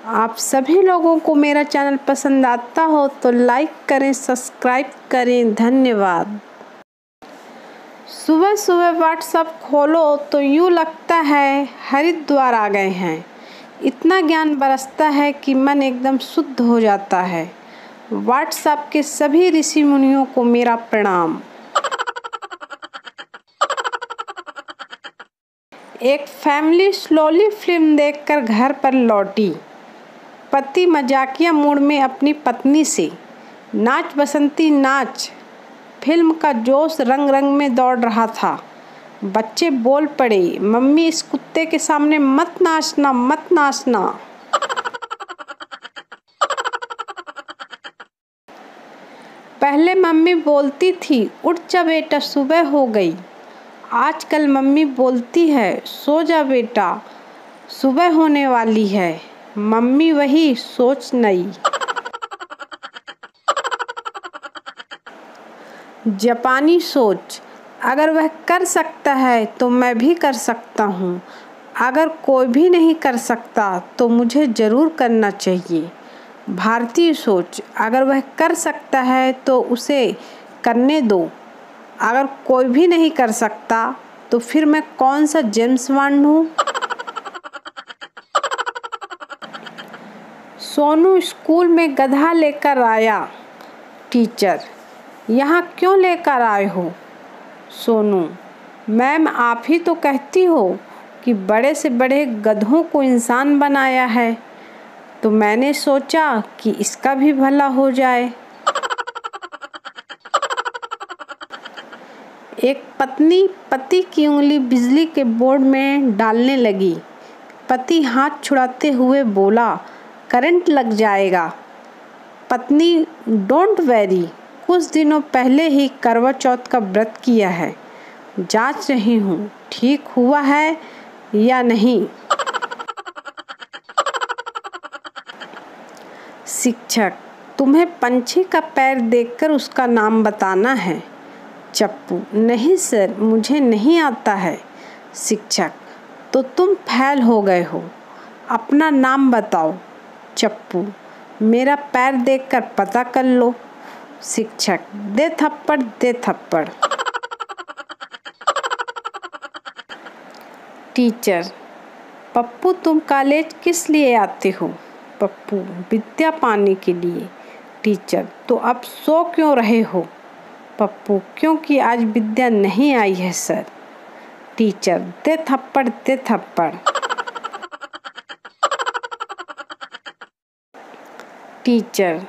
आप सभी लोगों को मेरा चैनल पसंद आता हो तो लाइक करें, सब्सक्राइब करें। धन्यवाद। सुबह सुबह व्हाट्सएप खोलो तो यूँ लगता है हरिद्वार आ गए हैं। इतना ज्ञान बरसता है कि मन एकदम शुद्ध हो जाता है। व्हाट्सएप के सभी ऋषि मुनियों को मेरा प्रणाम। एक फैमिली स्लोली फिल्म देखकर घर पर लौटी। पति मजाकिया मूड में अपनी पत्नी से, नाच बसंती नाच। फिल्म का जोश रंग रंग में दौड़ रहा था। बच्चे बोल पड़े, मम्मी इस कुत्ते के सामने मत नाचना, मत नाचना। पहले मम्मी बोलती थी, उठ जा बेटा सुबह हो गई। आजकल मम्मी बोलती है, सो जा बेटा सुबह होने वाली है। मम्मी वही, सोच नई। जापानी सोच, अगर वह कर सकता है तो मैं भी कर सकता हूँ। अगर कोई भी नहीं कर सकता तो मुझे ज़रूर करना चाहिए। भारतीय सोच, अगर वह कर सकता है तो उसे करने दो। अगर कोई भी नहीं कर सकता तो फिर मैं कौन सा जेम्स बॉन्ड हूँ। सोनू स्कूल में गधा लेकर आया। टीचर, यहाँ क्यों लेकर आए हो? सोनू, मैम आप ही तो कहती हो कि बड़े से बड़े गधों को इंसान बनाया है, तो मैंने सोचा कि इसका भी भला हो जाए। एक पत्नी पति की उंगली बिजली के बोर्ड में डालने लगी। पति हाथ छुड़ाते हुए बोला, करंट लग जाएगा। पत्नी, डोंट वैरी, कुछ दिनों पहले ही करवा चौथ का व्रत किया है। जांच रही हूँ ठीक हुआ है या नहीं। शिक्षक, तुम्हें पंछी का पैर देखकर उसका नाम बताना है। चप्पू, नहीं सर मुझे नहीं आता है। शिक्षक, तो तुम फेल हो गए हो। अपना नाम बताओ। चप्पू, मेरा पैर देखकर पता कर लो। शिक्षक, दे थप्पड़ दे थप्पड़। टीचर, पप्पू तुम कॉलेज किस लिए आते हो? पप्पू, विद्या पाने के लिए। टीचर, तो अब सो क्यों रहे हो? पप्पू, क्योंकि आज विद्या नहीं आई है सर। टीचर, दे थप्पड़ दे थप्पड़। टीचर,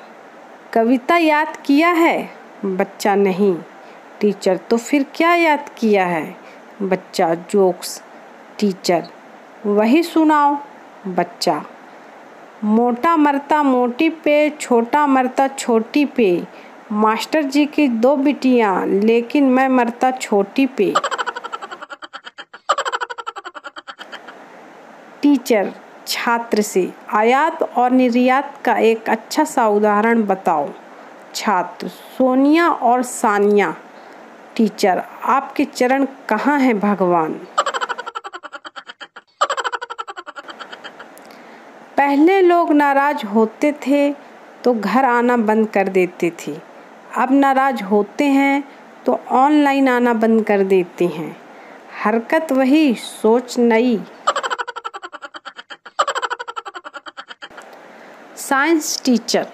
कविता याद किया है? बच्चा, नहीं। टीचर, तो फिर क्या याद किया है? बच्चा, जोक्स। टीचर, वही सुनाओ। बच्चा, मोटा मरता मोटी पे, छोटा मरता छोटी पे। मास्टर जी की 2 बिटियां, लेकिन मैं मरता छोटी पे। टीचर छात्र से, आयात और निर्यात का एक अच्छा सा उदाहरण बताओ। छात्र, सोनिया और सानिया। टीचर, आपके चरण कहाँ हैं भगवान? पहले लोग नाराज होते थे तो घर आना बंद कर देते थे। अब नाराज होते हैं तो ऑनलाइन आना बंद कर देते हैं। हरकत वही, सोच नई। साइंस टीचर,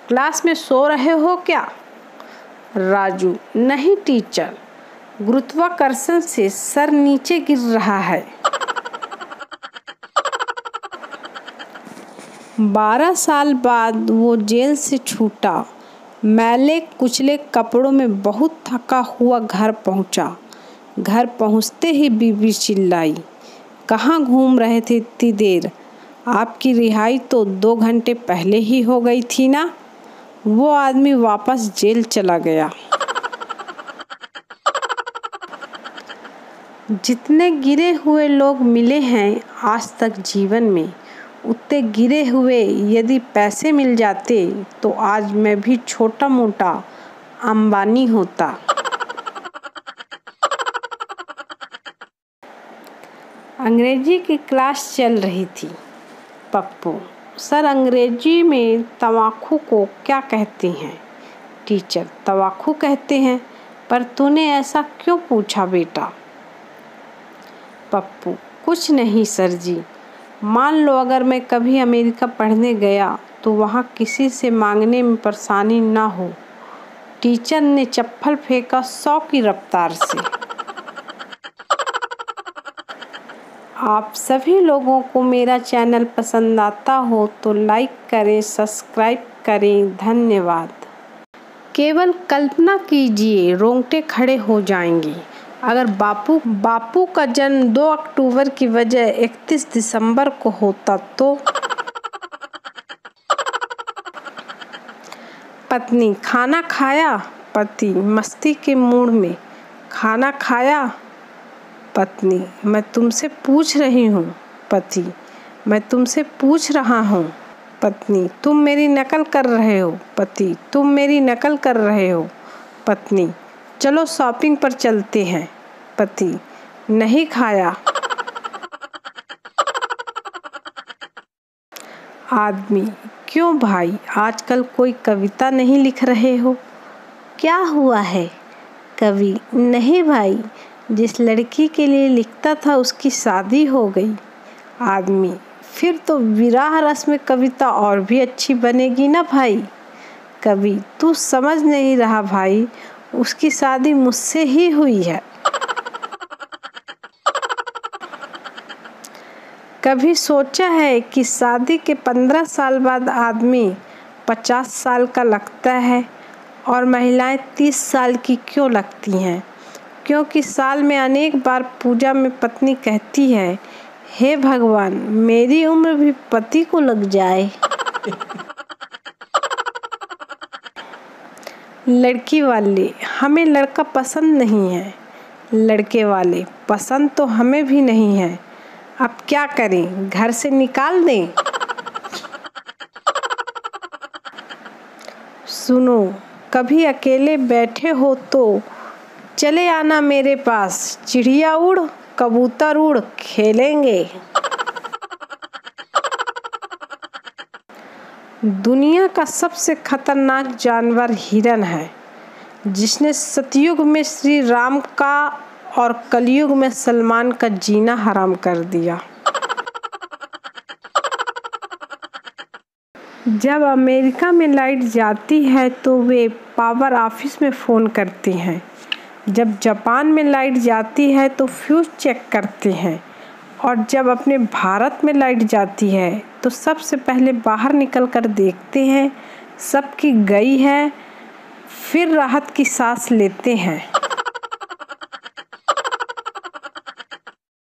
क्लास में सो रहे हो क्या? राजू, नहीं टीचर, गुरुत्वाकर्षण से सर नीचे गिर रहा है। 12 साल बाद वो जेल से छूटा। मैले कुचले कपड़ों में बहुत थका हुआ घर पहुंचा। घर पहुंचते ही बीबी चिल्लाई, कहाँ घूम रहे थे इतनी देर? आपकी रिहाई तो 2 घंटे पहले ही हो गई थी ना। वो आदमी वापस जेल चला गया। जितने गिरे हुए लोग मिले हैं आज तक जीवन में, उतने गिरे हुए यदि पैसे मिल जाते तो आज मैं भी छोटा मोटा अंबानी होता। अंग्रेजी की क्लास चल रही थी। पप्पू, सर अंग्रेजी में तम्बाकू को क्या कहते हैं? टीचर, तम्बाकू कहते हैं। पर तूने ऐसा क्यों पूछा बेटा? पप्पू, कुछ नहीं सर जी। मान लो अगर मैं कभी अमेरिका पढ़ने गया तो वहाँ किसी से मांगने में परेशानी ना हो। टीचर ने चप्पल फेंका 100 की रफ्तार से। आप सभी लोगों को मेरा चैनल पसंद आता हो तो लाइक करें, सब्सक्राइब करें। धन्यवाद। केवल कल्पना कीजिए, रोंगटे खड़े हो जाएंगे अगर बापू का जन्म 2 अक्टूबर की बजाय 31 दिसंबर को होता तो। पत्नी, खाना खाया? पति मस्ती के मूड में, खाना खाया? पत्नी, मैं तुमसे पूछ रही हूँ। पति, मैं तुमसे पूछ रहा हूँ। पत्नी, तुम मेरी नकल कर रहे हो। पति, तुम मेरी नकल कर रहे हो। पत्नी, चलो शॉपिंग पर चलते हैं। पति, नहीं खाया। आदमी, क्यों भाई, आजकल कोई कविता नहीं लिख रहे हो? क्या हुआ है? कवि, नहीं भाई, जिस लड़की के लिए लिखता था उसकी शादी हो गई। आदमी, फिर तो विरह रस में कविता और भी अच्छी बनेगी ना भाई। कवि, तू समझ नहीं रहा भाई, उसकी शादी मुझसे ही हुई है। कभी सोचा है कि शादी के 15 साल बाद आदमी 50 साल का लगता है और महिलाएं 30 साल की क्यों लगती हैं? क्योंकि साल में अनेक बार पूजा में पत्नी कहती है, हे भगवान, मेरी उम्र भी पति को लग जाए। लड़की वाले, हमें लड़का पसंद नहीं है। लड़के वाले, पसंद तो हमें भी नहीं है। अब क्या करें, घर से निकाल दें? सुनो, कभी अकेले बैठे हो तो चले आना मेरे पास। चिड़िया उड़, कबूतर उड़, खेलेंगे। दुनिया का सबसे खतरनाक जानवर हिरन है, जिसने सतयुग में श्री राम का और कलयुग में सलमान का जीना हराम कर दिया। जब अमेरिका में लाइट जाती है तो वे पावर ऑफिस में फ़ोन करते हैं। जब जापान में लाइट जाती है तो फ्यूज चेक करते हैं। और जब अपने भारत में लाइट जाती है तो सबसे पहले बाहर निकल कर देखते हैं सबकी गई है, फिर राहत की सांस लेते हैं।